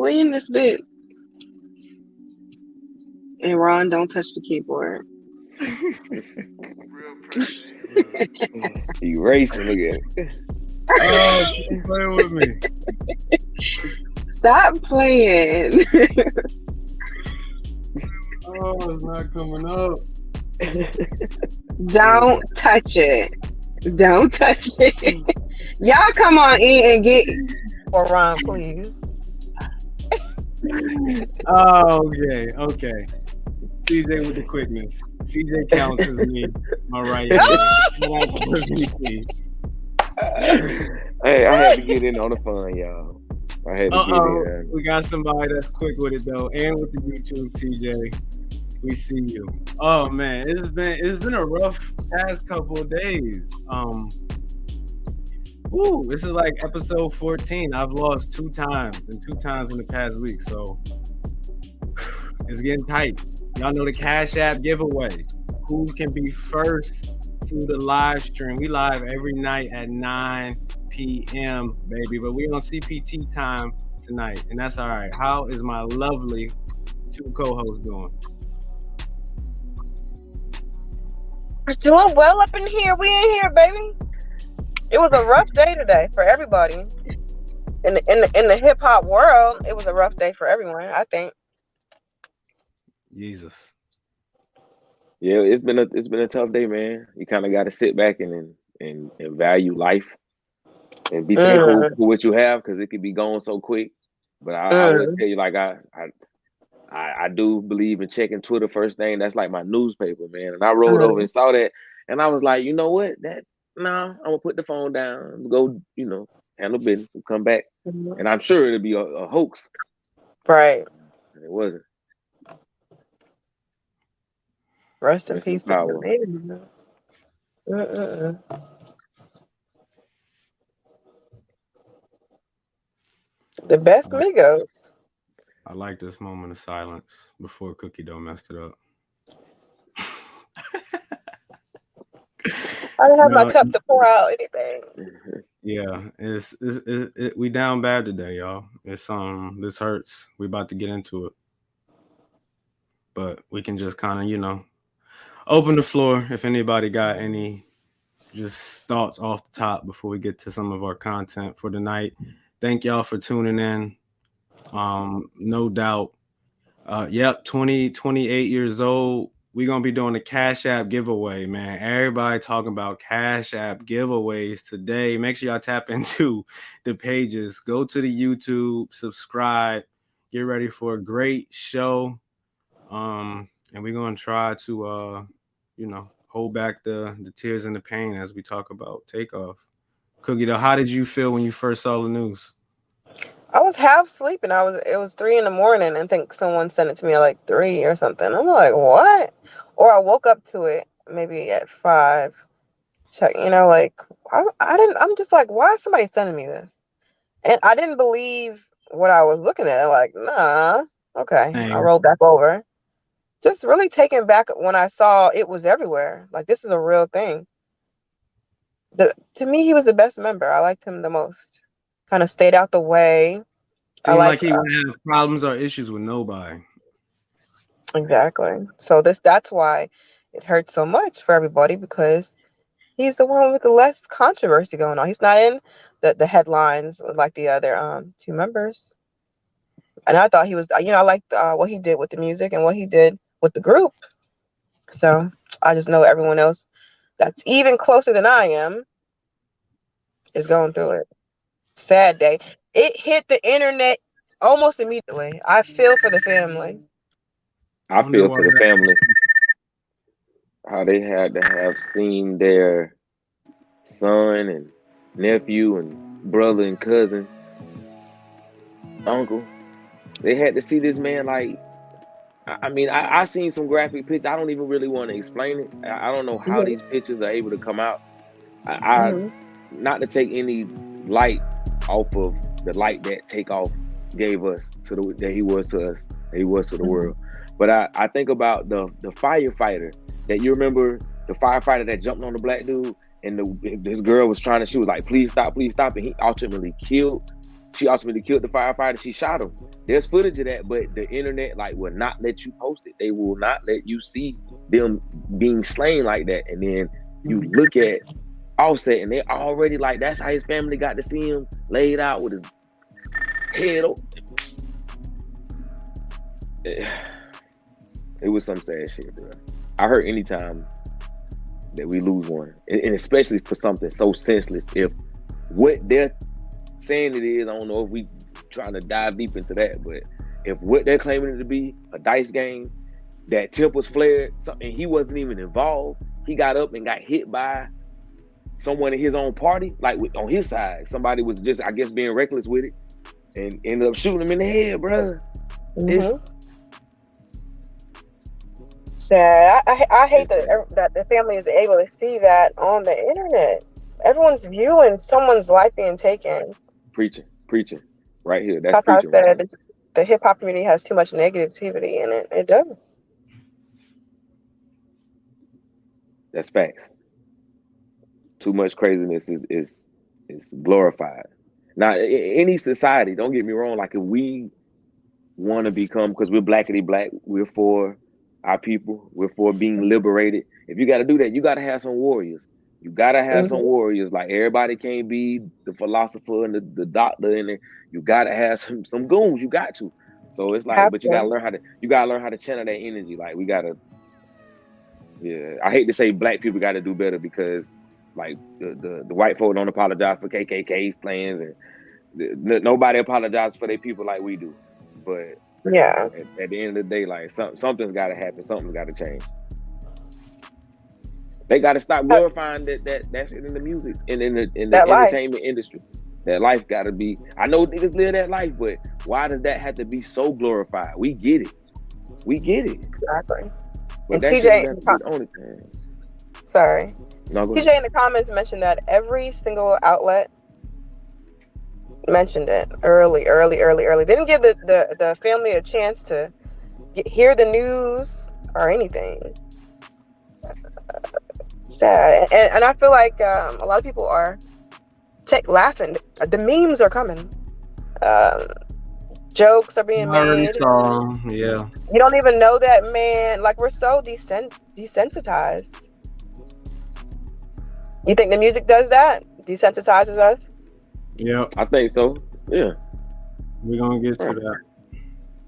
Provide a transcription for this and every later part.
We in this bit. And Ron, don't touch the keyboard. You racing again. Oh, keep playing with me. Stop playing. Oh, it's not coming up. Don't touch it. Don't touch it. Y'all come on in and get for Ron, please. Oh, okay. CJ with the quickness. CJ counts as me. All right. Hey, I had to get in on the fun, y'all. I had to get in. We got somebody that's quick with it though, and with the YouTube, CJ. We see you. Oh man, it's been a rough past couple of days. This is like episode 14. I've lost 2 times and 2 times in the past week, so it's getting tight. Y'all know the Cash App giveaway. Who can be first to the live stream? We live every night at 9 p.m., baby. But we're on CPT time tonight, and that's all right. How is my lovely 2 co-hosts doing? We're doing well up in here. We in here, baby. It was a rough day today for everybody. In the hip hop world, it was a rough day for everyone, I think. Jesus. Yeah, it's been a tough day, man. You kind of got to sit back and value life and be thankful for what you have, because it could be gone so quick. But I would tell you, like, I do believe in checking Twitter first thing. That's like my newspaper, man. And I rolled over and saw that, and I was like, you know what? I'm gonna put the phone down, go, handle business, and come back. And I'm sure it'll be a hoax. Right. And it wasn't. Rest in peace. Power. The best Migos. I like this moment of silence before Cookie Dough messed it up. I don't have my cup to pour out anything. Yeah, we down bad today, y'all. It's this hurts. We about to get into it, but we can just kind of open the floor if anybody got any just thoughts off the top before we get to some of our content for tonight. Thank y'all for tuning in. No doubt. 28 years old. We're going to be doing the Cash App giveaway, man. Everybody talking about Cash App giveaways today. Make sure y'all tap into the pages. Go to the YouTube, subscribe, get ready for a great show. And we're going to try to, hold back the tears and the pain as we talk about Takeoff. Cookie Dough, how did you feel when you first saw the news? I was half sleeping. It was 3 a.m. and I think someone sent it to me at like 3 or something. I'm like, what? Or I woke up to it maybe at 5. Check, I'm just like, why is somebody sending me this? And I didn't believe what I was looking at. Like, nah, okay. I rolled back over. Just really taken back when I saw it was everywhere. Like, this is a real thing. To me, he was the best member. I liked him the most. Kind of stayed out the way. Seemed like he would have problems or issues with nobody. Exactly. So that's why it hurts so much for everybody, because he's the one with the less controversy going on. He's not in the headlines like the other 2 members. And I thought he was, I liked what he did with the music and what he did with the group. So I just know everyone else that's even closer than I am is going through it. Sad day. It hit the internet almost immediately. I feel for the family. I feel for the family. How they had to have seen their son and nephew and brother and cousin, uncle. They had to see this man. Like, I mean, I seen some graphic pictures. I don't even really want to explain it. I don't know how these pictures are able to come out. Not to take any light off of the light that Takeoff gave us that he was to us, that he was to the world. But I think about the firefighter that you remember, the firefighter that jumped on the black dude, and this girl was trying to, she was like, please stop, and he ultimately killed She ultimately killed the firefighter. She shot him. There's footage of that, but the internet like will not let you post it. They will not let you see them being slain like that. And then you look at Offset, and they already like that's how his family got to see him laid out with his head up. It was some sad shit, bro. I hurt anytime that we lose one, and especially for something so senseless. If what they're saying it is, I don't know if we trying to dive deep into that, but if what they're claiming it to be a dice game, that tempers flared, and he wasn't even involved, he got up and got hit by someone in his own party, like on his side, somebody was just, I guess, being reckless with it, and ended up shooting him in the head, bro. It's sad. I hate that the family is able to see that on the internet. Everyone's viewing someone's life being taken. Preaching right here. That's Tata preaching right said here. the hip hop community has too much negativity in it. It does. That's facts. Too much craziness is glorified. Now, any society, don't get me wrong, like if we want to become, because we're blackity black, we're for our people, we're for being liberated. If you got to do that, you got to have some warriors. You got to have some warriors. Like everybody can't be the philosopher and the doctor, and you got to have some goons. You got to. So it's like, but you got to learn how to channel that energy. Like we got to. Yeah, I hate to say black people got to do better, because like the white folk don't apologize for KKK's plans, and nobody apologizes for their people like we do. But yeah, at the end of the day, like something's got to happen. Something's got to change. They got to stop glorifying that shit in the music and in the entertainment industry. That life got to be. I know niggas live that life, but why does that have to be so glorified? We get it. Exactly. But and that shouldn't have to be the only thing. Sorry. No, go TJ ahead. in the comments mentioned that every single outlet mentioned it early. Didn't give the family a chance to hear the news or anything. Sad. And I feel like a lot of people are laughing. The memes are coming. Jokes are being made. Yeah. You don't even know that man. Like, we're so desensitized. You think the music does that? Desensitizes us? Yeah. I think so. Yeah. We're gonna get to that.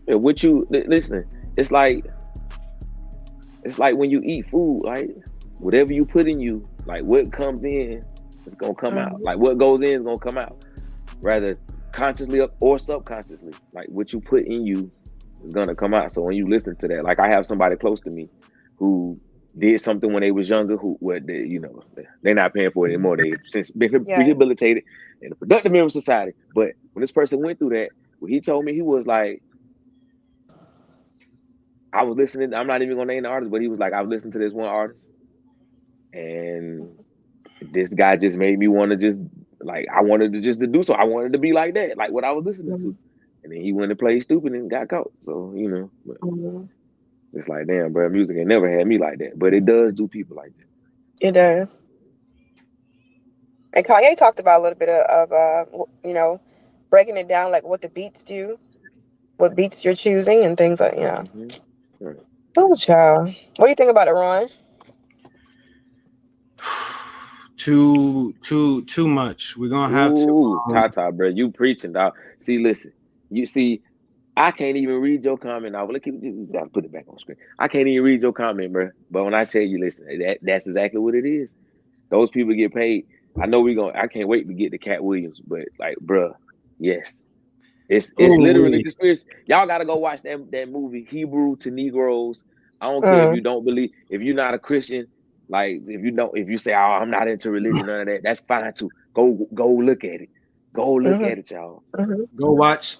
Yeah, what you listen, it's like when you eat food, like whatever you put in you, like what comes in is gonna come out. Like what goes in is gonna come out, rather consciously or subconsciously. Like what you put in you is gonna come out. So when you listen to that, like I have somebody close to me who did something when they was younger, they're not paying for it anymore. They've since been rehabilitated in a productive member of society. But when this person went through that, when he told me, he was like, I was listening. I'm not even gonna name the artist, but he was like, I was listening to this one artist, and this guy just made me want to just like I wanted to just to do so. I wanted to be like that, like what I was listening to. And then he went and played stupid and got caught. So but it's like, damn, bro, music ain't never had me like that, but it does do people like that. It does. And Kanye talked about a little bit of breaking it down, like what the beats do, what beats you're choosing, and things like Right. Oh, child. What do you think about it, Ron? Too much. We're gonna have to. Tata, bro, you preaching, dog. See, listen, you see, I can't even read your comment now. Look, you gotta put it back on screen. I can't even read your comment, bro. But when I tell you, listen, that's exactly what it is. Those people get paid. I know I can't wait to get to Cat Williams, but like, bro, yes. It's literally conspiracy. Y'all gotta go watch that movie, Hebrew to Negroes. I don't care if you don't believe, if you're not a Christian, like if you say, oh, I'm not into religion, none of that, that's fine too. Go look at it. Go look at it, y'all. Go watch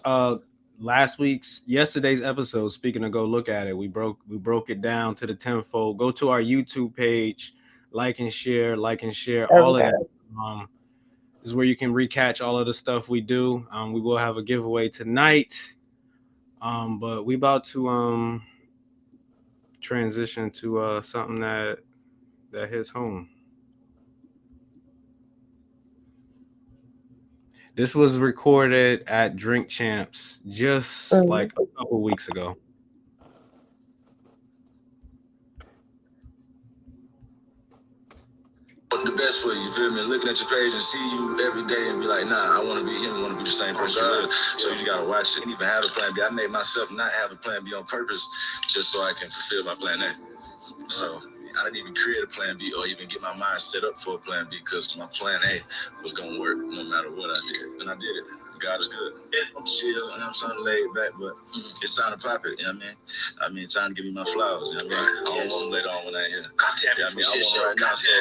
yesterday's episode. Speaking of go look at it, we broke it down to the tenfold. Go to our YouTube page, like and share all of that. This is where you can recatch all of the stuff we do. We will have a giveaway tonight. But we about to transition to something that hits home. This was recorded at Drink Champs just like a couple weeks ago. The best for you, feel me? Looking at your page and see you every day and be like, nah, I want to be him, I want to be the same person. So you gotta watch it. I didn't even have a plan B. I made myself not have a plan B on purpose just so I can fulfill my plan A. So I didn't even create a plan B or even get my mind set up for a plan B because my plan A was gonna work no matter what I did. And I did it. God is good. I'm chill, you know what I'm saying, laid back, but it's time to pop it, you know what I mean? Time to give me my flowers, you know what I mean? I don't want them later on when I hear. God damn it, you know what I mean? I want them right now, so.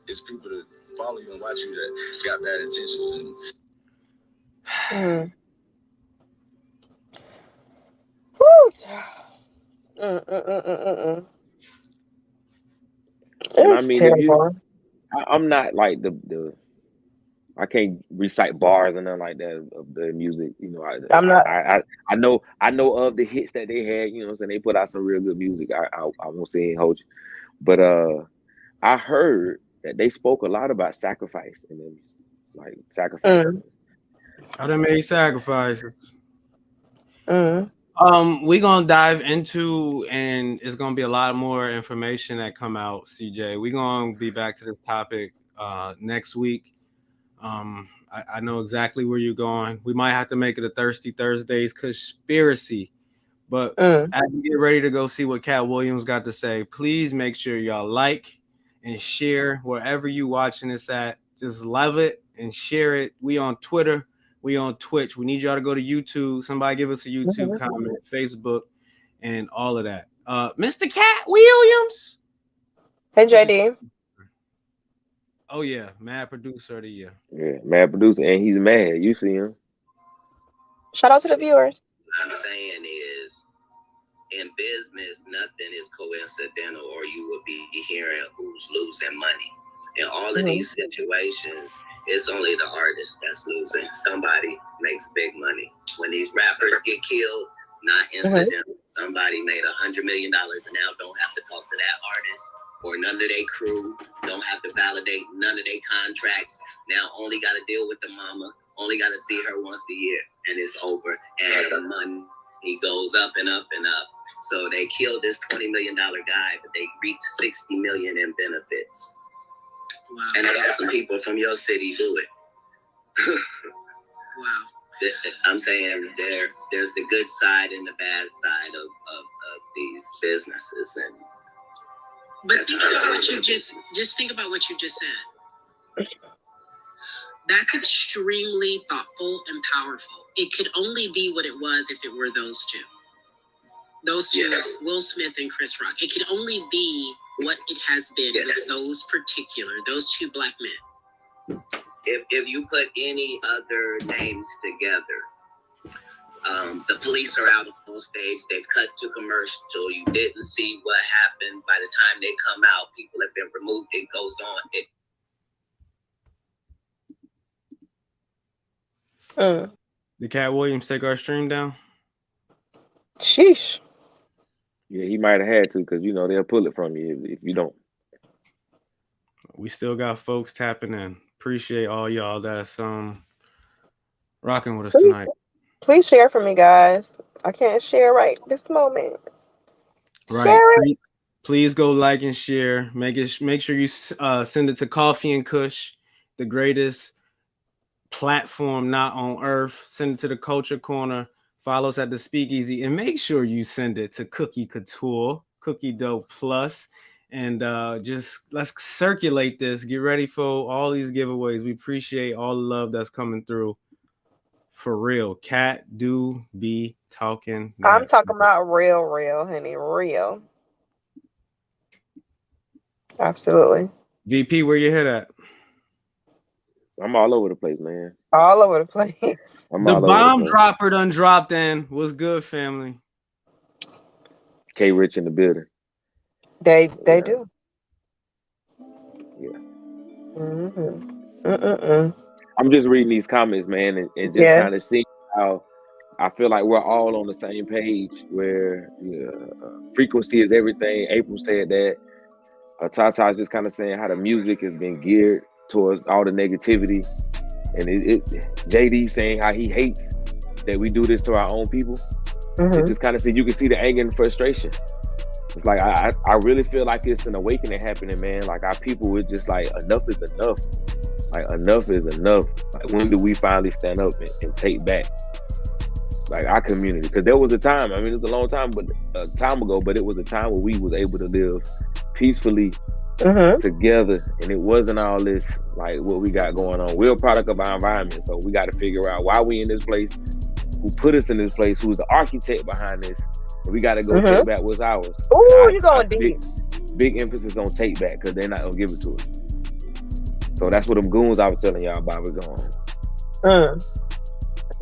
It's people that follow you and watch you that got bad intentions. It And I was mean, if you, terrible. I'm not like the I can't recite bars and nothing like that of the music. You know, I'm not. I know of the hits that they had. You know what I'm saying? They put out some real good music. I won't say and hold you, but I heard that they spoke a lot about sacrifice and then like sacrificing. I done made sacrifices. Mm. We gonna dive into, and it's gonna be a lot more information that come out, CJ. We gonna be back to this topic next week. I know exactly where you're going. We might have to make it a Thirsty Thursdays conspiracy, but as we get ready to go see what Cat Williams got to say, please make sure y'all like and share wherever you watching this at. Just love it and share it. We on Twitter. We on Twitch. We need y'all to go to YouTube. Somebody give us a YouTube comment, Facebook, and all of that. Mr. Cat Williams. Hey, JD. Oh yeah, mad producer of the year. Yeah, mad producer, and he's mad. You see him? Shout out to the viewers. What I'm saying is, in business, nothing is coincidental, or you will be hearing who's losing money. In all of these situations, it's only the artist that's losing. Somebody makes big money. When these rappers get killed, not incidental. Somebody made $100 million and now don't have to talk to that artist or none of their crew, don't have to validate none of their contracts. Now only got to deal with the mama, only got to see her once a year, and it's over. And the money goes up and up and up. So they killed this $20 million guy, but they reaped $60 million in benefits. Wow. And they had some people from your city do it. Wow. I'm saying there's the good side and the bad side of these businesses. And but think about what you just think about what you just said. That's extremely thoughtful and powerful. It could only be what it was if it were those two. Those two, yes. Will Smith and Chris Rock. It could only be what it has been with those two black men. If you put any other names together, the police are out on stage, they've cut to commercial, you didn't see what happened. By the time they come out, people have been removed, it goes on. Did Cat Williams take our stream down? Sheesh. Yeah, he might have had to, because you know they'll pull it from you if you don't. We still got folks tapping in. Appreciate all y'all that's rocking with us tonight. Please share for me, guys. I can't share right this moment. Right. Please go like and share. Make sure you send it to Coffee and Kush, the greatest platform not on earth. Send it to the Culture Corner. Follow us at the Speakeasy, and make sure you send it to Cookie Couture, Cookie Dough Plus, and just let's circulate this. Get ready for all these giveaways. We appreciate all the love that's coming through. For real, Cat do be talking. I'm talking about real, honey, real. Absolutely. VP, where you hit at? I'm all over the place, man. All over the place. The bomb dropper done dropped in. What's good, family? K Rich in the building. They do. Yeah. Mm-hmm. I'm just reading these comments, man, and just kind of seeing how I feel like we're all on the same page where frequency is everything. April said that. Tata's just kind of saying how the music has been geared towards all the negativity, and JD saying how he hates that we do this to our own people. It just kind of said you can see the anger and frustration. It's like I really feel like it's an awakening happening, man. Like our people were just like, enough is enough. Like enough is enough. Like when do we finally stand up and take back like our community? Because there was a time, I mean, it was a long time, but ago, but it was a time where we was able to live peacefully together, and it wasn't all this like what we got going on. We're a product of our environment, so we got to figure out why we in this place, who put us in this place, who's the architect behind this, and we got to go take back what's ours. Ooh, you going deep. Big emphasis on take back, because they're not gonna give it to us. So that's what them goons I was telling y'all about. We're going.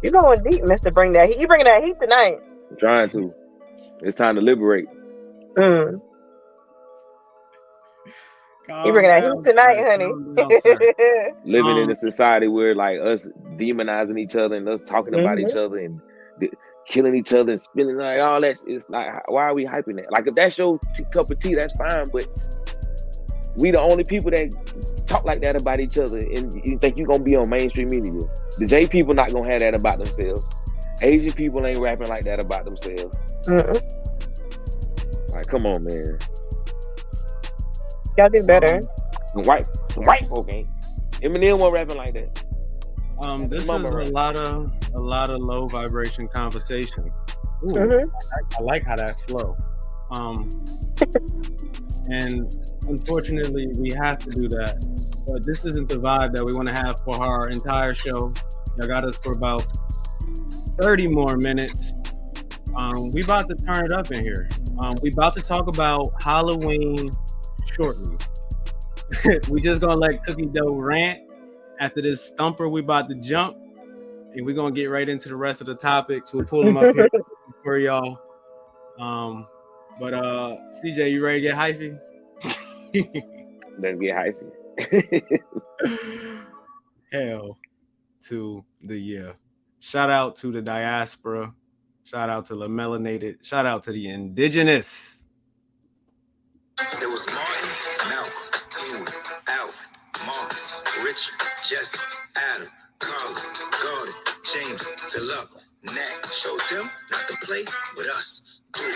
You going deep, Mr. Bring that heat. You bringing that heat tonight. I'm trying to. It's time to liberate. You bringing that heat tonight, honey. Living in a society where like us demonizing each other and us talking about each other and killing each other and spilling like all that. It's like, why are we hyping that? Like if that's your cup of tea, that's fine. But we the only people that talk like that about each other, and you think you're gonna be on mainstream media. The J people not gonna have that about themselves. Asian people ain't rapping like that about themselves. Like, come on, man. Y'all do better. White folk ain't. Eminem wasn't rapping like that. This is a lot of low vibration conversation. Ooh, I like how that flow. And unfortunately, we have to do that. But this isn't the vibe that we want to have for our entire show. Y'all got us for about 30 more minutes. We about to turn it up in here. We about to talk about Halloween shortly. We just gonna let Cookie Dough rant. After this stumper, we about to jump, and we're gonna get right into the rest of the topics. We'll pull them up here for y'all. But CJ, you ready to get hyphy? Let's get hyphy. Hell to the year. Shout out to the diaspora. Shout out to the melanated. Shout out to the indigenous. There was Martin, Malcolm, Henry, Alvin, Marcus, Richard, Jesse, Adam, Carla, Gordon, James, Philip, Nat. Showed them not to play with us. Duke,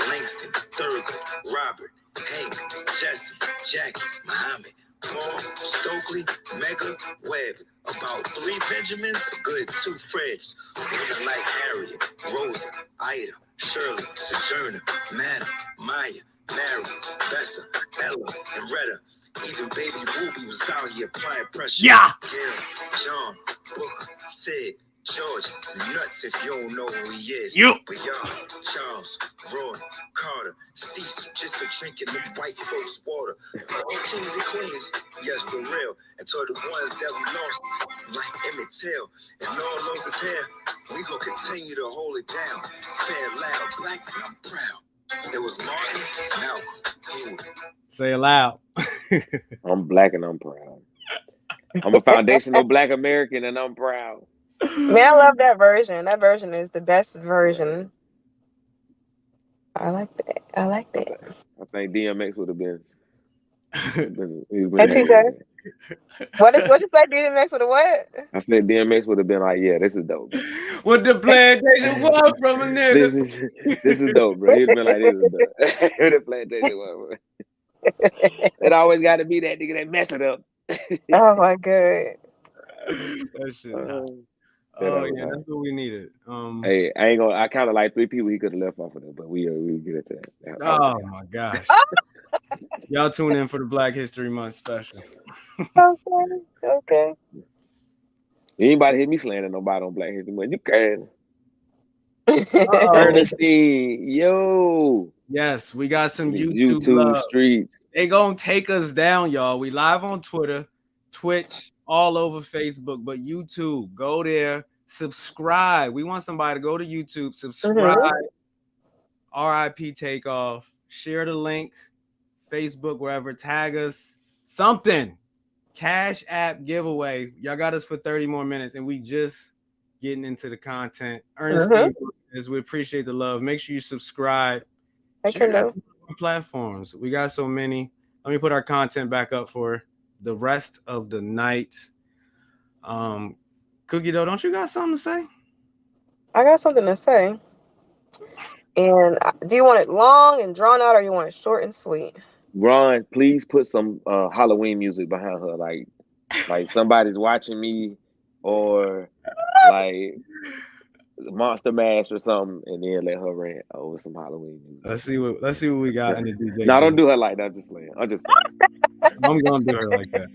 Langston, Thurgood, Robert, Hank, Jesse, Jackie, Muhammad, Paul, Stokely, Mega, Webb. About 3 Benjamins, a good 2 Freds. Women like Harriet, Rosa, Ida, Shirley, Sojourner, Manna, Maya, Mary, Bessa, Ella, and Retta. Even baby Ruby was out here applying pressure. Yeah. Gail, John, Booker, Sid, George, nuts if you don't know who he is. But y'all, Charles, Roy, Carter, Cecil, just for drinking them white folks' water. All kings and queens, yes, for real. And to the ones that we lost, like Emmett Till, and all those is here, we gonna continue to hold it down. Say it loud, black, and I'm proud. There was Martin, Malcolm, Henry. Say it loud. I'm black and I'm proud. I'm a foundational black American and I'm proud. Man, I love that version. That version is the best version. I like that. I think DMX would have been. What you say? DMX with a what? I said DMX would have been like, yeah, this is dope. What the plantation was from a nigga. This is dope, bro. He'd been like, this is dope. The plantation was. It always got to be that nigga that mess it up. Oh my god. That shit. Yeah, that's what we needed. Hey, I counted like 3 people he could have left off of that, but we get into that. Oh my gosh. Y'all tune in for the Black History Month special. Okay. Anybody hit me slandering nobody on Black History Month? You can. Ernestine, yo. Yes, we got some YouTube love. Streets. They gonna take us down, y'all. We live on Twitter, Twitch, all over Facebook, but YouTube, go there, subscribe. We want somebody to go to YouTube, subscribe. RIP Takeoff. Share the link, Facebook, wherever. Tag us. Something. Cash App giveaway. Y'all got us for 30 more minutes, and we just getting into the content. Ernestine, we appreciate the love. Make sure you subscribe. Share that on platforms. We got so many. let me put our content back up for the rest of the night. Cookie dough, don't you got something to say? I got something to say. And do you want it long and drawn out, or you want it short and sweet? Ron, please put some Halloween music behind her, like somebody's watching me, or like Monster Mash or something, and then let her rant over some Halloween music. Let's see what we got in the DJ. No, don't do her like that. I'm just playing. I'm gonna do her like that.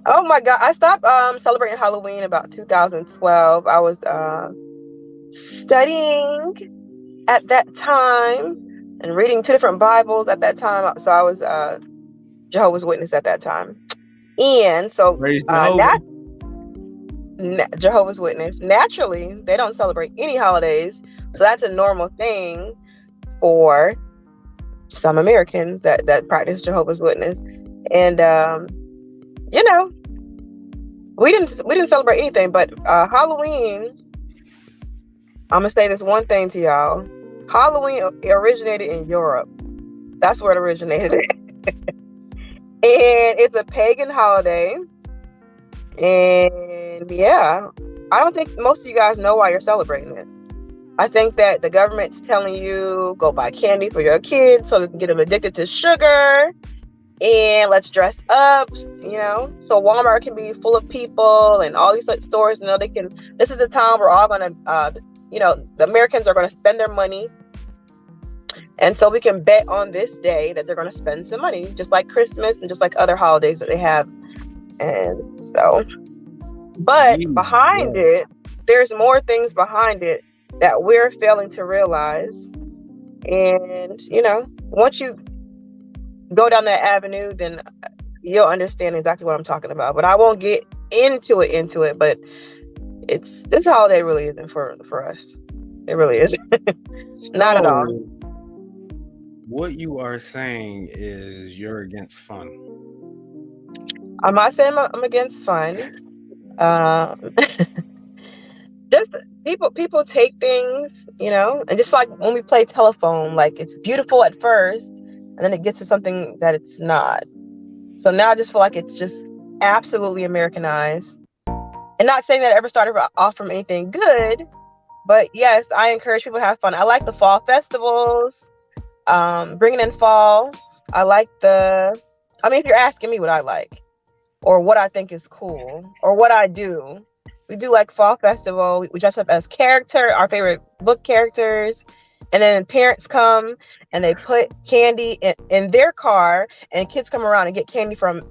Oh my God. I stopped celebrating Halloween about 2012. I was studying at that time and reading 2 different Bibles at that time. So I was Jehovah's Witness at that time. And so Jehovah's Witness, naturally, they don't celebrate any holidays. So that's a normal thing for some Americans that practice Jehovah's Witness. And you know, we didn't celebrate anything, but Halloween, I'm gonna say this one thing to y'all. Halloween originated in Europe. That's where it originated. And it's a pagan holiday. And yeah, I don't think most of you guys know why you're celebrating it. I think that the government's telling you go buy candy for your kids so we can get them addicted to sugar, and let's dress up, you know, so Walmart can be full of people and all these stores, you know, this is the time we're all gonna you know, the Americans are gonna spend their money, and so we can bet on this day that they're gonna spend some money, just like Christmas and just like other holidays that they have. And so, but behind it, there's more things behind it that we're failing to realize. And, you know, once you go down that avenue, then you'll understand exactly what I'm talking about. But I won't get into it, but this holiday really isn't for us. It really isn't. Not at all. What you are saying is you're against fun. I'm not saying I'm against fun. Just people take things, you know, and just like when we play telephone, like it's beautiful at first, and then it gets to something that it's not. So now I just feel like it's just absolutely Americanized. And not saying that it ever started off from anything good, but yes, I encourage people to have fun. I like the fall festivals, bringing in fall. I like if you're asking me what I like or what I think is cool or what I do, we do like fall festival. We dress up as our favorite book characters. And then parents come and they put candy in their car, and kids come around and get candy from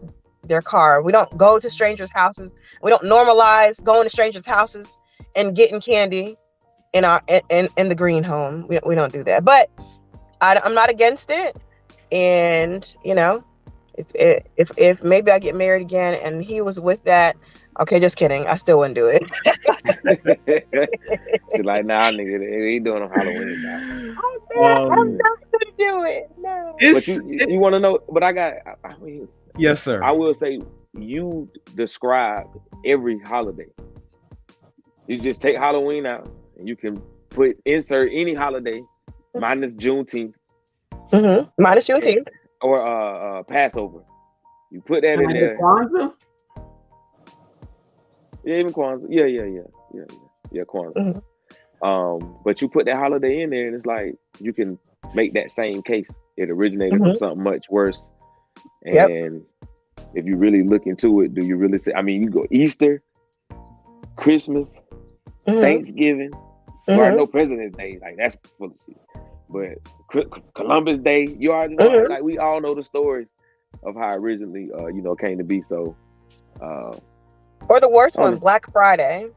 their car. We don't go to strangers' houses. We don't normalize going to strangers' houses and getting candy in the green home. We don't do that. But I'm not against it. And, you know, if maybe I get married again and he was with that, okay, just kidding. I still wouldn't do it. She's like, nah, nigga, they ain't doing no Halloween now. I'm not gonna do it. No. But you want to know? But I mean, yes, sir. I will say you describe every holiday. You just take Halloween out, and you can insert any holiday minus Juneteenth. Mm-hmm. Minus Juneteenth. Or Passover. You put that in there. Kwanzaa? Yeah, even Kwanzaa. Yeah, Kwanzaa. Mm-hmm. But you put that holiday in there, and it's like you can make that same case. It originated from something much worse. And if you really look into it, do you really say? I mean, you go Easter, Christmas, Thanksgiving. Or no President's Day, like that's full of shit. But Columbus Day, you already know, like we all know the stories of how originally, came to be. So, or the worst one, Black Friday.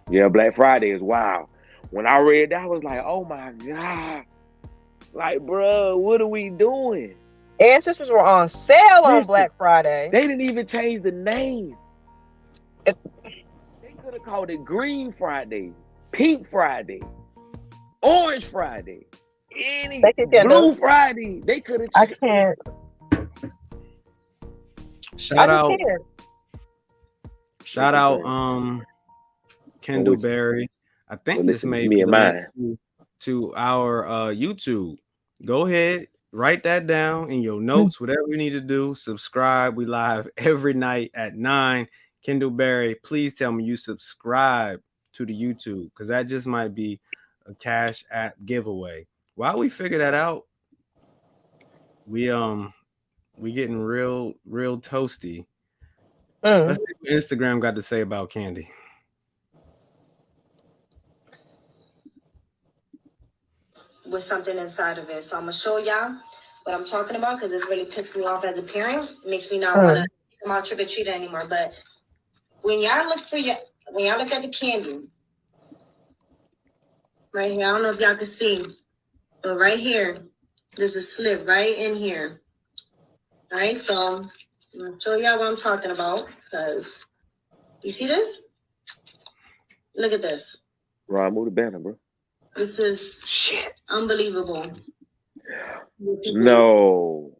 Yeah, Black Friday is wild. When I read that, I was like, oh my God, like, bro, what are we doing? Ancestors were on sale on Black Friday. They didn't even change the name. They could have called it Green Friday, Pink Friday, Orange Friday, Blue Friday. They could have. I can't. Shout out, Kendall Berry. I think this may be the link to our YouTube. Go ahead, write that down in your notes, whatever you need to do. Subscribe. We live every night at 9. Kendall Berry, please tell me you subscribe to the YouTube, because that just might be a Cash App giveaway. While we figure that out, we getting real toasty. Let's see what Instagram got to say about Candy. With something inside of it. So I'm gonna show y'all what I'm talking about, because it's really pissed me off as a parent. It makes me not want to come out trick or treat anymore. But when y'all look at the candy, right here, I don't know if y'all can see, but right here, there's a slip right in here. All right, so I'm gonna show y'all what I'm talking about, because you see this? Look at this. Ron, move the banner, bro. This is unbelievable. No.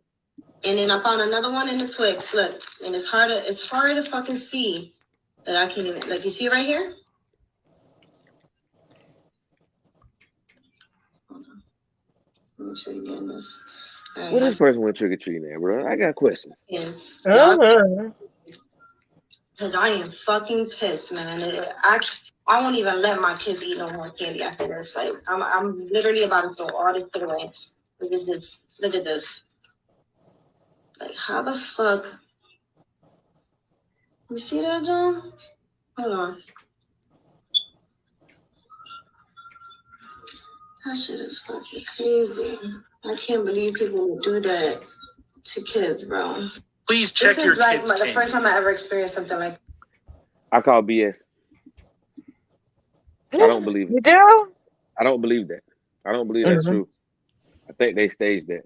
And then I found another one in the Twix. Look, and it's hard to fucking see that I can't even, like, you see it right here? Hold on. Let me show you again this. Right, What this person went trick or treating there, bro? I got questions. Because I am fucking pissed, man. I won't even let my kids eat no more candy after this. Like, I'm literally about to throw all this shit away. Look at this. Look at this. Like, how the fuck? You see that, John? Hold on. That shit is fucking crazy. I can't believe people would do that to kids, bro. Please check your This is like kids' the first time I ever experienced something like. I call BS. I don't believe it. You do? I don't believe that. I don't believe that's true. I think they staged that.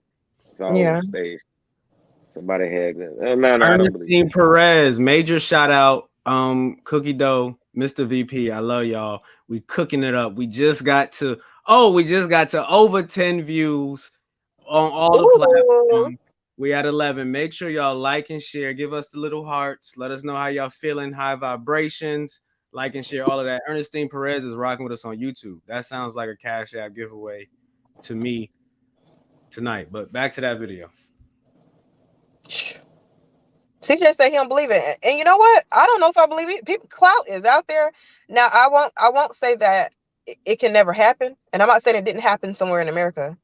It's all staged. Somebody had that. No, I don't believe it. Perez, major shout out. Cookie Dough, Mr. VP. I love y'all. We cooking it up. We just got to over 10 views on all the platforms. We at 11. Make sure y'all like and share. Give us the little hearts. Let us know how y'all feeling. High vibrations. Like and share all of that. Ernestine Perez is rocking with us on YouTube. That sounds like a Cash App giveaway to me tonight. But back to that video. CJ said he don't believe it, and you know what? I don't know if I believe it. People, clout is out there now. I won't say that it can never happen, and I'm not saying it didn't happen somewhere in America,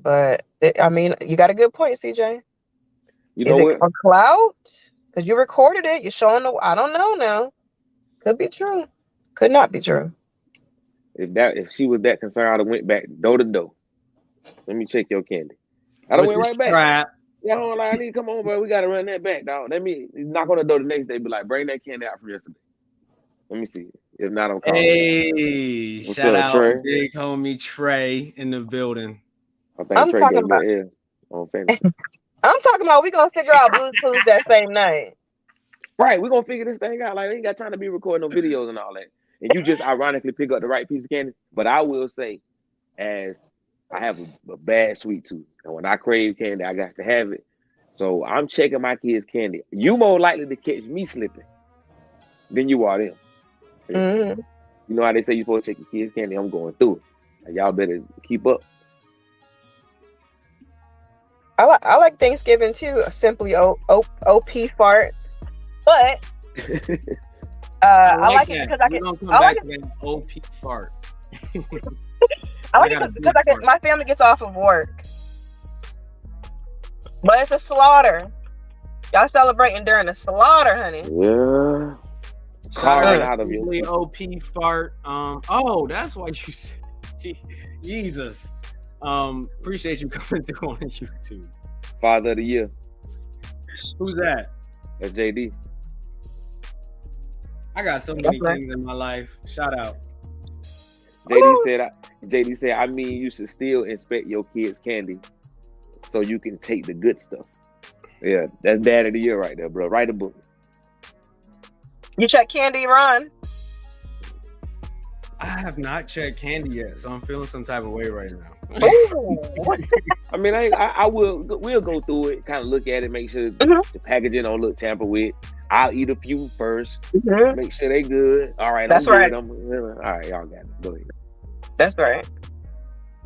but I mean, you got a good point, CJ. You know what? A clout? Because you recorded it, you're showing the. I don't know now. Could be true. Could not be true. If she was that concerned, I'd have went back door to door. Let me check your candy. I went right back. Yeah, hold on, I need to come on, bro. We gotta run that back, dog. Let me knock on the door the next day. Be like, bring that candy out from yesterday. Let me see. If not, I'm calling. Hey, shout out Trey? Big homie Trey in the building. I think Trey gave me an L on fantasy. I'm talking about we gonna figure out Bluetooth that same night. Right, we're gonna figure this thing out. Like, we ain't got time to be recording no videos and all that. And you just ironically pick up the right piece of candy. But I will say, as I have a bad sweet tooth, and when I crave candy, I got to have it. So I'm checking my kids' candy. You more likely to catch me slipping than you are them. Mm-hmm. You know how they say you're supposed to check your kids' candy? I'm going through it. And y'all better keep up. I like Thanksgiving too. Simply OP fart, but I like it because I can. I like it. OP fart. I like it because my family gets off of work, but it's a slaughter. Y'all celebrating during the slaughter, honey. Yeah. Carving out of you. OP fart. Oh, that's why you said. Jesus. Appreciate you coming through on YouTube. Father of the Year. Who's that? That's JD. I got so many things in my life. Shout out. JD said, I mean, you should still inspect your kids' candy so you can take the good stuff. Yeah, that's Dad of the Year right there, bro. Write a book. You check candy, Ron? I have not checked candy yet, so I'm feeling some type of way right now. I mean, we'll go through it, kind of look at it, make sure the packaging don't look tampered with. I'll eat a few first, make sure they good. All right, that's right. All right, y'all got it. Go ahead. That's right.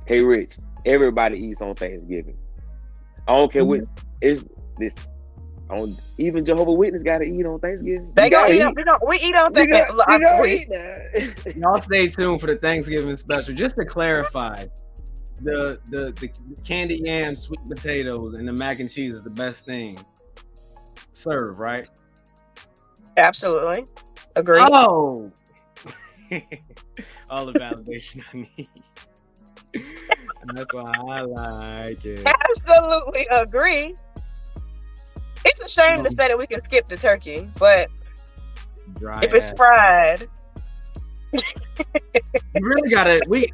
Hey, Rich, everybody eats on Thanksgiving. I don't care what is this. On even Jehovah's Witness gotta eat on Thanksgiving. They You gonna gotta eat. eat. We eat on You got you Thanksgiving. gonna eat that. Y'all stay tuned for the Thanksgiving special. Just to clarify, the candy yam, sweet potatoes, and the mac and cheese is the best thing. Serve, right? Absolutely. Agree. Oh, all the validation I need. That's why I like it. Absolutely agree. It's a shame to say that we can skip the turkey, but Dry if it's ass. fried, You really gotta we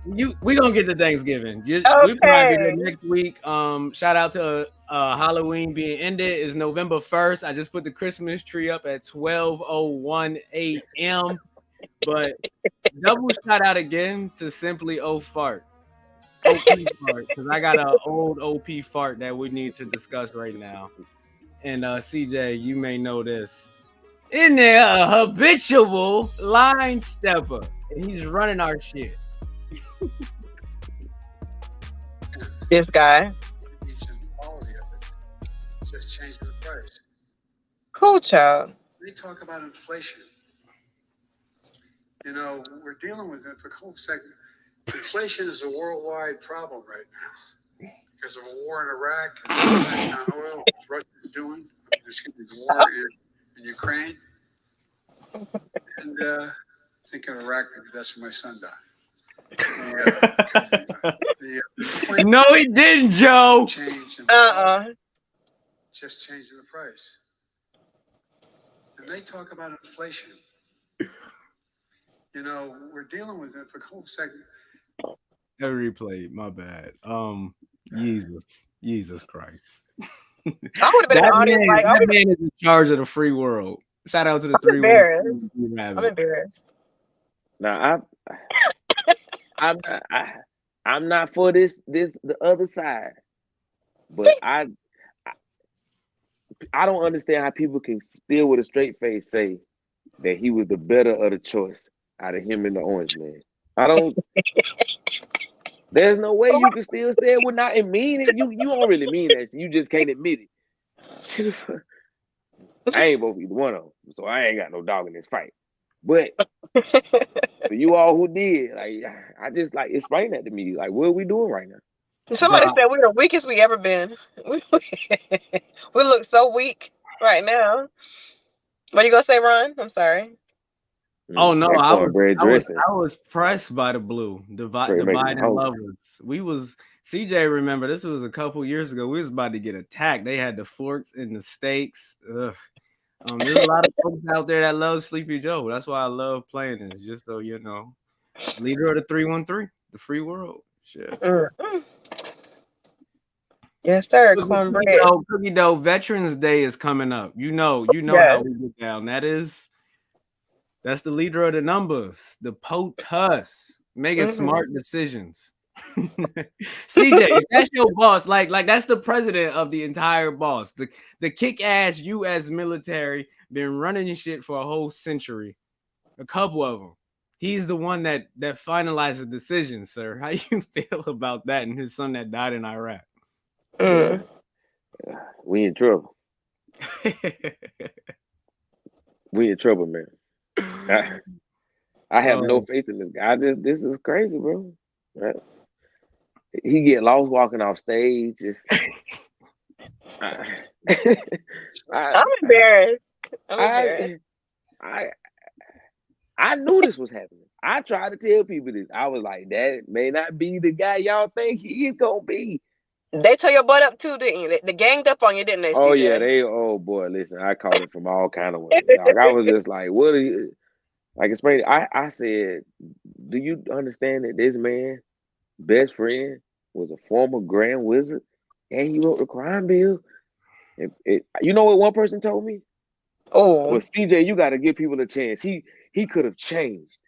gonna get to Thanksgiving. We probably be there next week. Shout out to Halloween being ended. Is November 1st. I just put the Christmas tree up at 12:01 a.m. But double shout out again to Simply O Fart. OP fart, because I got an old OP fart that we need to discuss right now. And CJ, you may know this. In there, a habitual line stepper, and he's running our shit. this guy. Quality of it. Just changing the price. Cool child. They talk about inflation. You know, we're dealing with it for a whole second. Inflation is a worldwide problem right now because of a war in Iraq and on oil, what Russia's doing. There's going to be war in Ukraine. And thinking of Iraq because that's where my son died. No, he didn't, Joe. Just changing the price. And they talk about inflation. You know, we're dealing with it for a whole second. Every replay, my bad. Jesus Christ. I would have been in the audience like, that man is in charge of the free world. Shout out to the I'm embarrassed. I'm embarrassed. Now I'm not for this the other side, but I don't understand how people can still with a straight face say that he was the better of the choice out of him and the Orange Man. I don't. There's no way you can still say it without and mean it. You don't really mean that. You just can't admit it. I ain't both either one of them, so I ain't got no dog in this fight. But for you all who did, like, I just like explain that to me. Like, what are we doing right now? Somebody said we're the weakest we ever been. We look so weak right now. What you gonna say, Ron? I'm sorry. Oh no, I was pressed by the blue, the Biden lovers. CJ, remember this was a couple years ago. We was about to get attacked. They had the forks and the steaks. Ugh. There's a lot of folks out there that love Sleepy Joe. That's why I love playing this. Just so you know, leader of the 313, the free world. Shit. Yes, sir. Cornbread. Cookie dough. Veterans Day is coming up. You know how we get down. That's the leader of the numbers, the POTUS, making smart decisions. CJ, if that's your boss, like that's the president of the entire boss. The kick-ass U.S. military been running shit for a whole century. A couple of them. He's the one that finalizes decisions, sir. How you feel about that and his son that died in Iraq? We in trouble. We in trouble, man. I have no faith in this guy. This is crazy, bro. Right? He get lost walking off stage. I'm embarrassed. I knew this was happening. I tried to tell people this. I was like, that may not be the guy y'all think he is gonna be. They tore your butt up too, didn't they? They ganged up on you, didn't they, Oh CJ? yeah, oh boy, listen, I caught it from all kind of ways. Dog. I was just like, what are you like explain? I said, do you understand that this man best friend was a former Grand Wizard and he wrote the crime bill? You know what one person told me? Oh, well, CJ, you got to give people a chance. He could have changed.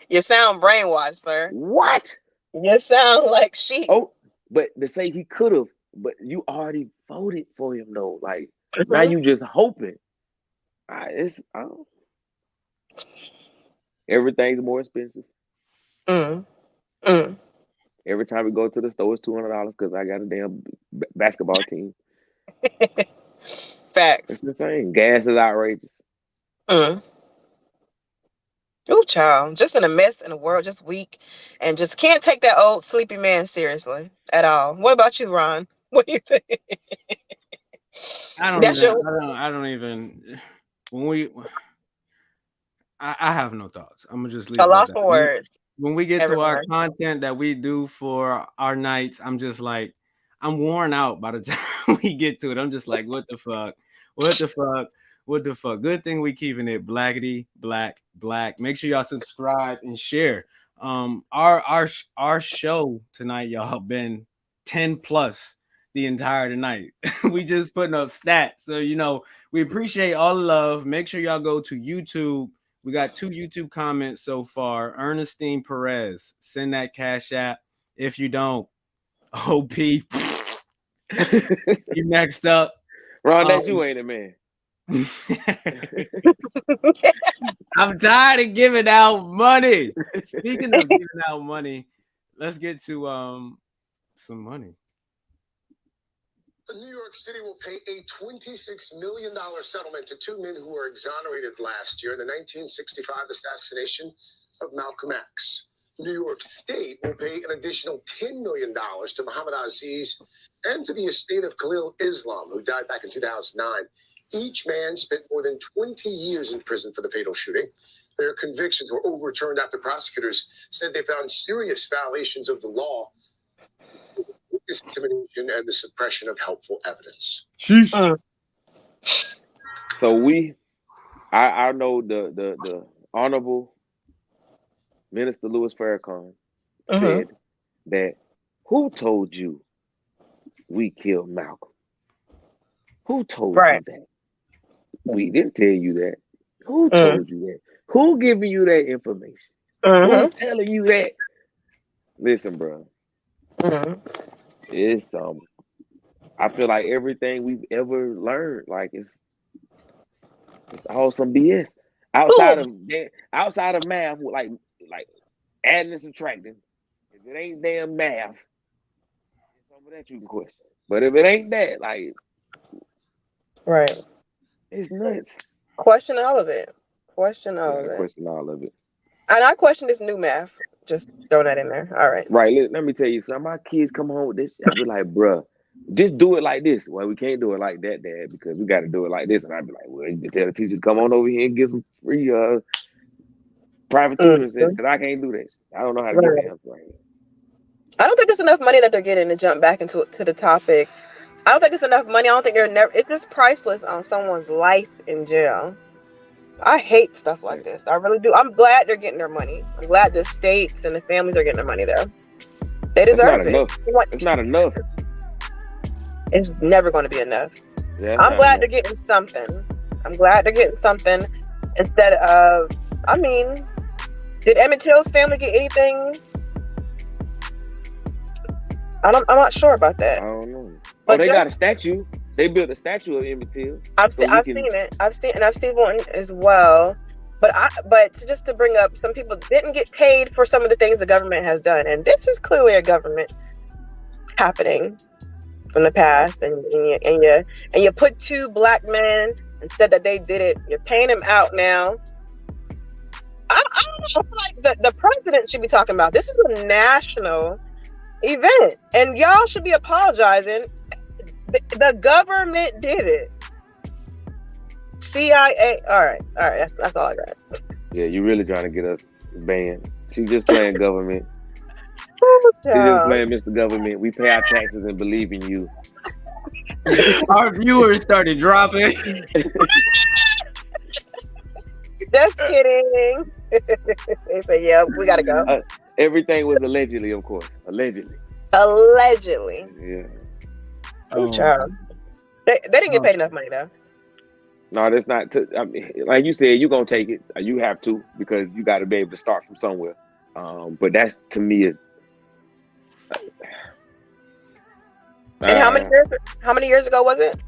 You sound brainwashed, sir. What? You sound like sheep. Oh, but to say he could have, but you already voted for him though. Like now you just hoping. Everything's more expensive. Every time we go to the store, it's $200 because I got a damn basketball team. Facts. It's insane. Gas is outrageous. Mm. Ooh, child. Just in a mess in the world, just weak, and just can't take that old sleepy man seriously at all. What about you, Ron? What do you think? I don't even. I have no thoughts. I'm gonna just leave A it at loss that. for words. When we get to our Everyone. content that we do for our nights, I'm just like, I'm worn out by the time we get to it. I'm just like, what the fuck? What the fuck? What the fuck? Good thing we keeping it blackity, black. Make sure y'all subscribe and share. Our show tonight, y'all, been 10 plus the entire night. We just putting up stats. So, you know, we appreciate all the love. Make sure y'all go to YouTube. We got 2 YouTube comments so far. Ernestine Perez, send that Cash App. If you don't, OP, you next up. Ron, that's you, ain't it, man? I'm tired of giving out money. Speaking of giving out money, let's get to some money. New York City will pay a $26 million settlement to 2 men who were exonerated last year in the 1965 assassination of Malcolm X. New York State will pay an additional $10 million to Muhammad Aziz and to the estate of Khalil Islam, who died back in 2009. Each man spent more than 20 years in prison for the fatal shooting. Their convictions were overturned after prosecutors said they found serious violations of the law, intimidation, and the suppression of helpful evidence. So I know the Honorable Minister Louis Farrakhan said that, who told you we killed Malcolm? Who told you that? We didn't tell you that. Who told you that? Who giving you that information? Who's telling you that? Listen, bro. It's I feel like everything we've ever learned, like it's all some BS. Outside of math, like adding and subtracting. If it ain't damn math, some of that you can question. But if it ain't that, like, right, it's nuts. Question all of it. Question all of it. And I question this new math. Just throw that in there. All right. Right. Let me tell you something. My kids come home with this shit. I'll be like, bruh, just do it like this. Well, we can't do it like that, Dad, because we got to do it like this. And I'd be like, well, you can tell the teacher to come on over here and get some free private tutoring because I can't do that. I don't know how to do that. Right. I don't think there's enough money that they're getting to jump back into the topic. I don't think it's enough money. I don't think it's just priceless on someone's life in jail. I hate stuff like this. I really do. I'm glad they're getting their money. I'm glad the states and the families are getting their money though. They deserve it. It's not enough. It's never going to be enough. Yeah, I'm glad they're getting something. Instead of, I mean, did Emmett Till's family get anything? I'm not sure about that. I don't know. But they got a statue. They built a statue of Emmett Till. I've seen it. I've seen one as well. But to bring up, some people didn't get paid for some of the things the government has done, and this is clearly a government happening from the past. And you put 2 black men instead that they did it. You're paying them out now. I don't know. Like the president should be talking about this. Is a national event, and y'all should be apologizing. The government did it. CIA. All right. That's all I got. Yeah, you really trying to get us banned. She's just playing government. She's just playing Mr. Government. We pay our taxes and believe in you. Our viewers started dropping. Just kidding. They say, yeah, we gotta go. Everything was allegedly, of course. Allegedly. Yeah. Oh, child. They didn't get paid enough money though. No, that's not. I mean, like you said, you're gonna take it. You have to because you got to be able to start from somewhere. But that's to me is. And how many years ago was it?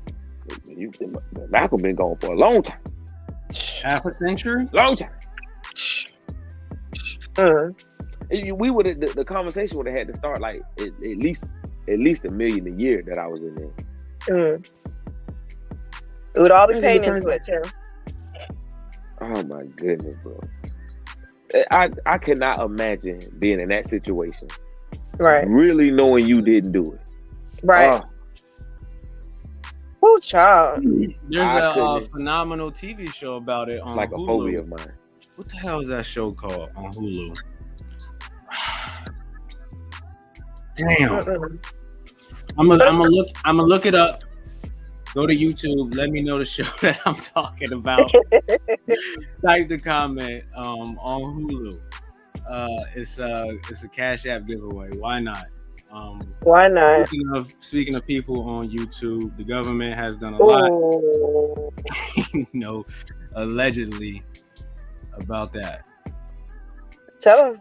Malcolm been gone for a long time. Half a century? Long time. We would have the conversation would have had to start like at least $1 million a year that I was in there. We would all be That's paying the into it too. Oh my goodness, bro. I cannot imagine being in that situation. Right. Really knowing you didn't do it. Right. Oh, child. There's a phenomenal TV show about it on like Hulu. A phobia of mine. What the hell is that show called on Hulu? Damn. I'm gonna look it up. Go to YouTube. Let me know the show that I'm talking about. Type the comment on Hulu. It's a Cash App giveaway. Why not? Why not? Speaking of people on YouTube, the government has done a lot. Allegedly about that. Tell him.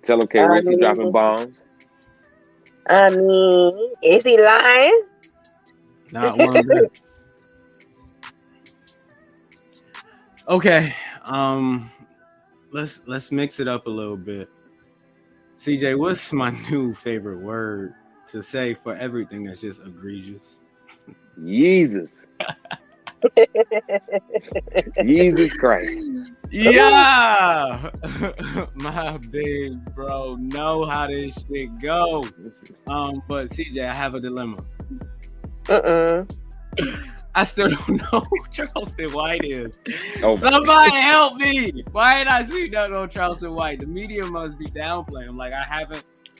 Tell him K-Rissy dropping bombs. I mean, is he lying? Not one bit. Okay. Let's mix it up a little bit. CJ, what's my new favorite word to say for everything that's just egregious? Jesus. Jesus Christ. Yeah. My big bro know how this shit go. But CJ, I have a dilemma. I still don't know who Charleston White is. Somebody help me. Why ain't I seen nothing on Charleston White? The media must be downplaying.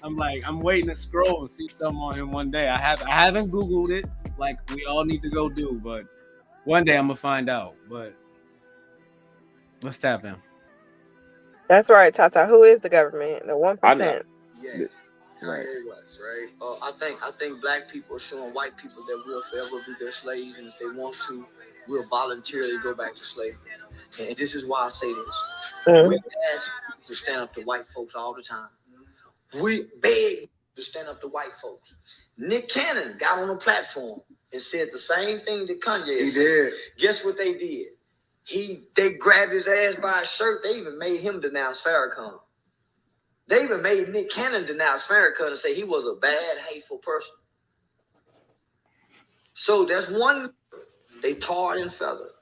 I'm waiting to scroll and see something on him one day. I haven't Googled it like we all need to go do, but one day I'm gonna find out. But let's tap him. That's right, Tata. Who is the government? The 1%. Yeah. Right. I think black people are showing white people that we'll forever be their slaves, and if they want to, we'll voluntarily go back to slavery. And this is why I say this: we ask to stand up to white folks all the time. We beg to stand up to white folks. Nick Cannon got on a platform and said the same thing that Kanye said. Did. Guess what they did? They grabbed his ass by his shirt. They even made him denounce Farrakhan. They even made Nick Cannon denounce Farrakhan and say he was a bad, hateful person. So that's one. They tarred and feathered.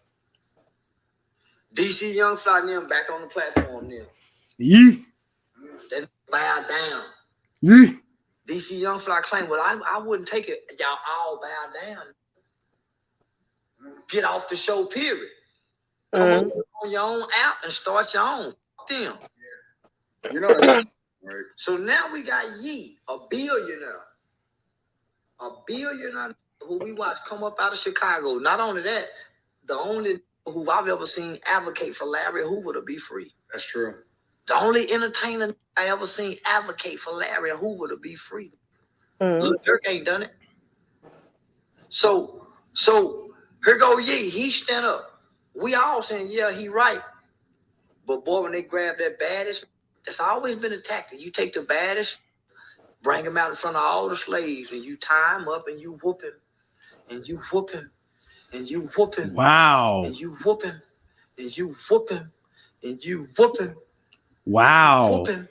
DC Young Fly and them back on the platform now. Yeah. They bow down. Yeah. DC Young Fly claimed, well, I wouldn't take it. Y'all all bow down. Get off the show, period. Come on your own app and start your own. Fuck them. You know that. Right. So now we got Yee, a billionaire who we watch come up out of Chicago. Not only that, the only who I've ever seen advocate for Larry Hoover to be free. That's true. The only entertainer I ever seen advocate for Larry Hoover to be free. Lil Durk ain't done it. So here go Yee. He stand up. We all saying, yeah, he right. But boy, when they grab that baddest, that's always been a tactic. You take the baddest, bring him out in front of all the slaves, and you tie him up and you whoop him. And you whoop him. And you whoop him. Wow. And you whoop him. And you whoop him. And you whoop him. Wow. And you whoop him.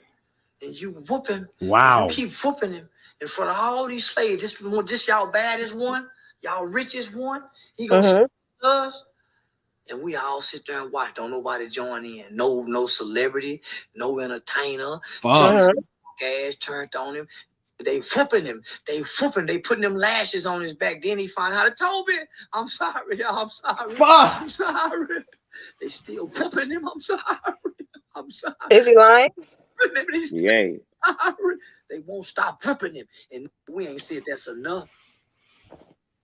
And you whoop him. Wow. You keep whooping him in front of all these slaves. This y'all baddest one, y'all richest one. He gonna us. And we all sit there and watch. Don't nobody join in. No celebrity, no entertainer. Just ass turned on him. They whooping him. They putting them lashes on his back. Then he find out, Toby, I'm sorry, y'all. I'm sorry. Fuck. I'm sorry. They still whooping him. I'm sorry. I'm sorry. Is he lying? Yay. They won't stop whooping him. And we ain't said that's enough.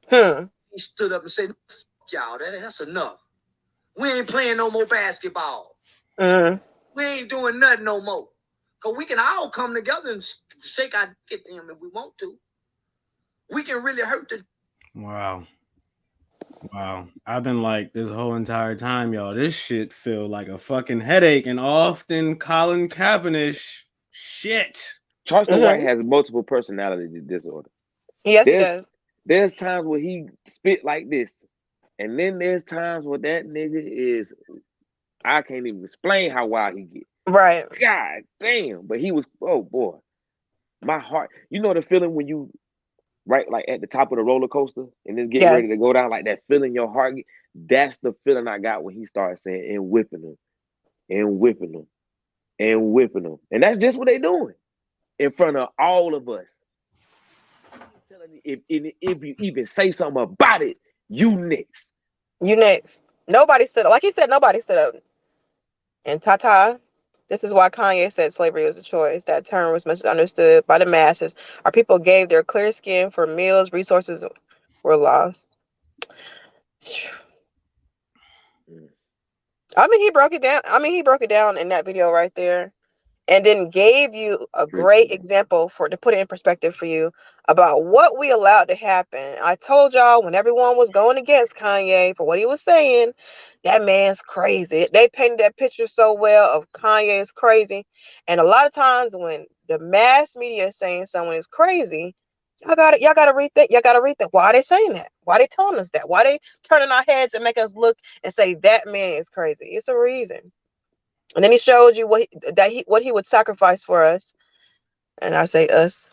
He stood up and said, fuck y'all, that's enough. We ain't playing no more basketball. We ain't doing nothing no more. Because we can all come together and shake our dick at them if we want to. We can really hurt the... Wow. I've been like this whole entire time, y'all. This shit feel like a fucking headache and often Colin Kaepernick shit. Charleston White has multiple personality disorder. Yes, he does. There's times where he spit like this. And then there's times where that nigga is, I can't even explain how wild he get. Right. God damn. But he was, oh boy, my heart. You know the feeling when you right like at the top of the roller coaster and it's getting ready to Yes. go down, like that feeling your heart. That's the feeling I got when he started saying and whipping them and whipping them and whipping them. And that's just what they doing in front of all of us. If you even say something about it, you next. You next. Nobody stood up. Like he said, nobody stood up. And Tata, this is why Kanye said slavery was a choice. That term was misunderstood by the masses. Our people gave their clear skin for meals, resources were lost. I mean, he broke it down. He broke it down in that video right there. And then gave you a great example to put it in perspective for you about what we allowed to happen. I told y'all when everyone was going against Kanye for what he was saying, that man's crazy. They painted that picture so well of Kanye is crazy. And a lot of times when the mass media is saying someone is crazy, y'all gotta rethink. Y'all gotta rethink. Why are they saying that? Why are they telling us that? Why are they turning our heads and make us look and say that man is crazy? It's a reason. And then he showed you what he would sacrifice for us. And I say us.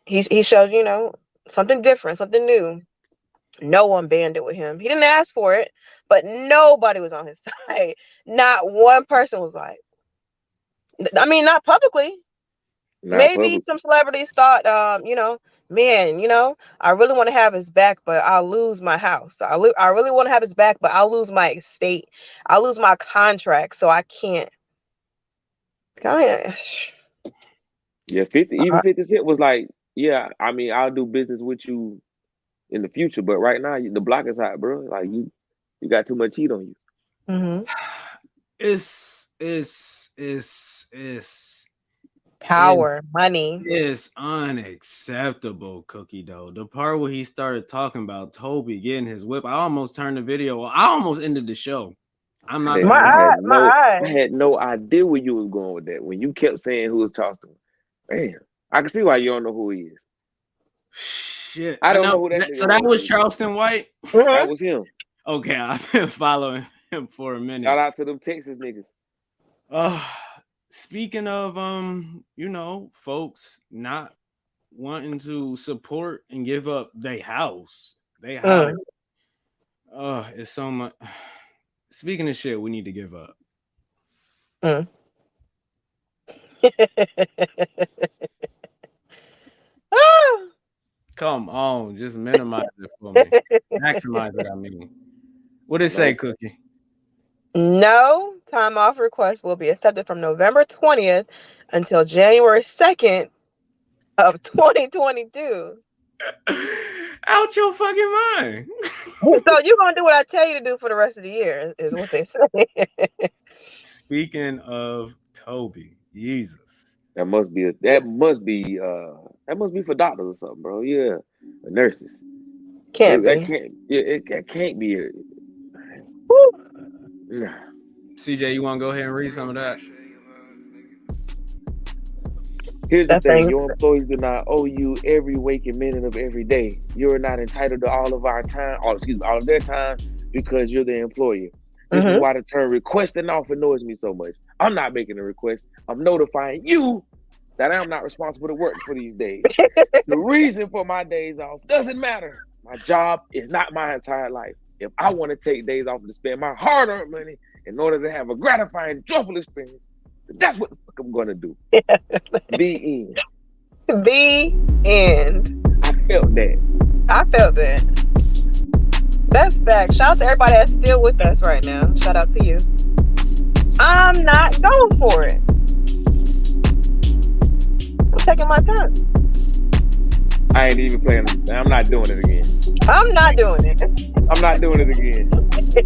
He showed, something different, something new. No one banded with him. He didn't ask for it, but nobody was on his side. Not one person was like, not publicly. Maybe some celebrities thought, man, I really want to have his back, but I'll lose my house. I really want to have his back, but I'll lose my estate. I'll lose my contract, so I can't. Gosh. Yeah, 50 Cent was like, yeah, I'll do business with you in the future, but right now the block is hot, bro. Like you got too much heat on you. Mm-hmm. It's power, money. It's unacceptable, Cookie Dough. The part where he started talking about Toby getting his whip, I almost turned the video. I almost ended the show. I'm not. I had no idea where you was going with that. When you kept saying who was Charleston, man, I can see why you don't know who he is. Shit, I don't know who that is. So that was Charleston White? That was him. Okay, I've been following him for a minute. Shout out to them Texas niggas. Speaking of folks not wanting to support and give up their house. It's so much. Speaking of shit, we need to give up. Come on, just minimize it for me. Maximize it, I mean. What did it say, Cookie? No time off request will be accepted from November 20th until January 2nd of 2022. Out your fucking mind. So you're gonna do what I tell you to do for the rest of the year, is what they say. Speaking of Toby, Jesus. That must be for doctors or something, bro. Yeah. Nurses. It can't be it. CJ, you want to go ahead and read some of that? Here's the thing. Your employees do not owe you every waking minute of every day. You're not entitled to all of their time because you're the employer. This is why the term requesting off annoys me so much. I'm not making a request. I'm notifying you that I'm not responsible to work for these days. The reason for my days off doesn't matter. My job is not my entire life. If I want to take days off to spend my hard-earned money in order to have a gratifying, joyful experience, that's what the fuck I'm gonna do. The end. The end. I felt that. That's fact. Shout out to everybody that's still with us right now. Shout out to you. I'm not going for it. I'm taking my time. I ain't even playing. I'm not doing it again. I'm not doing it. I'm not doing it again.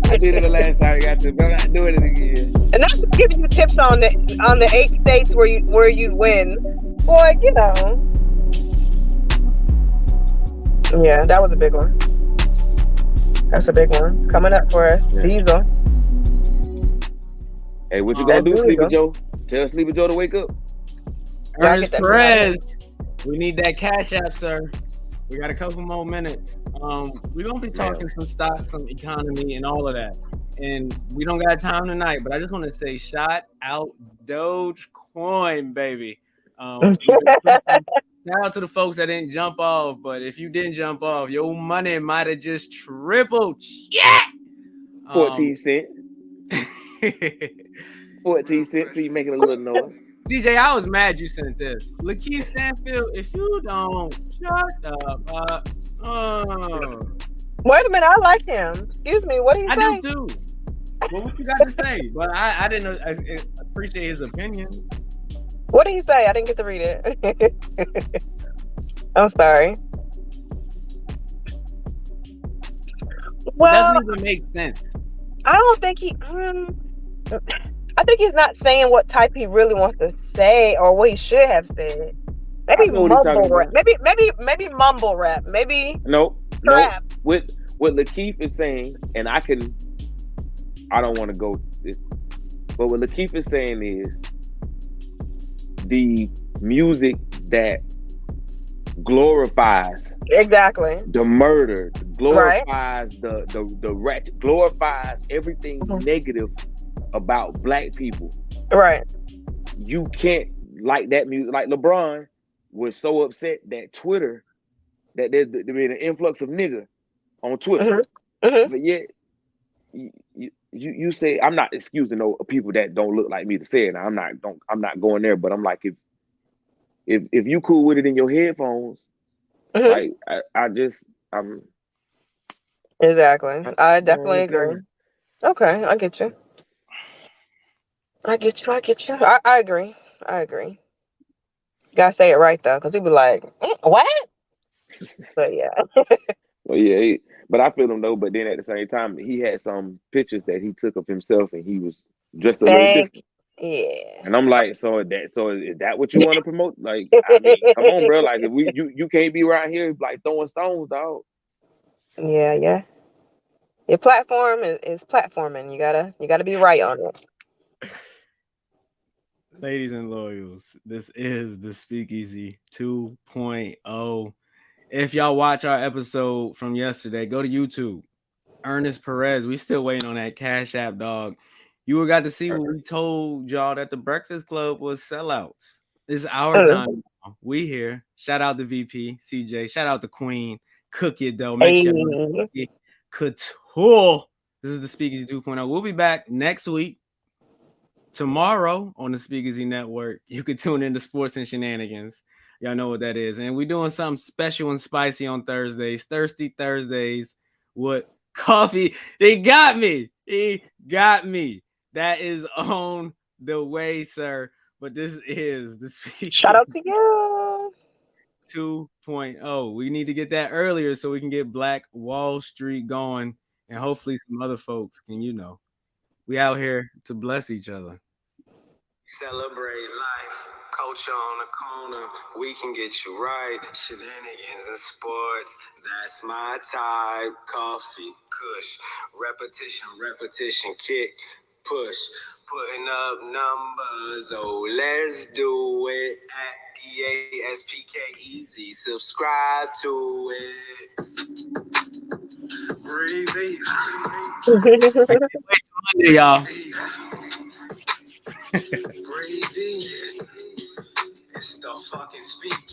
I did it the last time I got to, but I'm not doing it again. And I'm just giving you tips on the 8 states where you win. Boy, Yeah, that was a big one. That's a big one. It's coming up for us. Diesel. Hey, what you gonna do, Sleepy Joe? Tell Sleepy Joe to wake up. Ernest Perez. We need that Cash App, sir. We got a couple more minutes. We're gonna be talking some stocks, some economy, and all of that. And we don't got time tonight, but I just want to say, shout out Dogecoin, baby. Shout out to the folks that didn't jump off, but if you didn't jump off, your money might have just tripled. Yeah. 14 cents. 14 cents. So you making a little noise. CJ, I was mad you sent this. Lakeith Stanfield, if you don't shut up, Wait a minute, I like him. Excuse me, what did he say? I do too. Well, what you got to say? But I didn't know. I appreciate his opinion. What did he say? I didn't get to read it. I'm sorry. Well, it doesn't even make sense. I don't think he. I think he's not saying what type he really wants to say or what he should have said. Maybe mumble rap. Maybe mumble rap. Maybe no. Rap. What Lakeith is saying, and I don't want to go. But what Lakeith is saying is the music that glorifies exactly the murder, glorifies the ratchet, glorifies everything negative about black people. Right. You can't like that music. Like LeBron was so upset that Twitter, that there's been an influx of nigga on Twitter. But yet you say, I'm not excusing no people that don't look like me to say it. I'm not going there, but I'm like, if you cool with it in your headphones, like I'm exactly. I definitely agree. Okay, I get you. I agree. Gotta say it right though, because he'd be like, what? But yeah. Well, yeah, but I feel him though. But then at the same time, he had some pictures that he took of himself, and he was dressed a little different. Yeah. And I'm like, so is that what you want to promote? Like, I mean, come on, bro. Like, if you can't be around here like throwing stones, dog. Yeah. Your platform is platforming. You gotta be right on it. Ladies and loyals, this is the Speakeasy 2.0. If y'all watch our episode from yesterday, go to YouTube. Ernest Perez, we still waiting on that Cash App, dog. You got to see what we told y'all that the Breakfast Club was sellouts. It's our time now. We here. Shout out to VP, CJ. Shout out to Queen. Cook it, though. Make sure you couture. This is the Speakeasy 2.0. We'll be back next week. Tomorrow on the Speakeasy Network, you can tune into Sports and Shenanigans. Y'all know what that is. And we're doing something special and spicy on Thursdays. Thirsty Thursdays with coffee. He got me. That is on the way, sir. But this is the Speakeasy. Shout out to you. 2.0. We need to get that earlier so we can get Black Wall Street going. And hopefully some other folks can, we out here to bless each other. Celebrate life. Culture on the corner. We can get you right. Shenanigans and sports. That's my type. Coffee, kush. Repetition, kick, push. Putting up numbers. Oh, let's do it. At daSpeakeasy. Subscribe to it. Breathe easy. I can't wait till Monday, y'all. Breathe in. It's the fucking speak.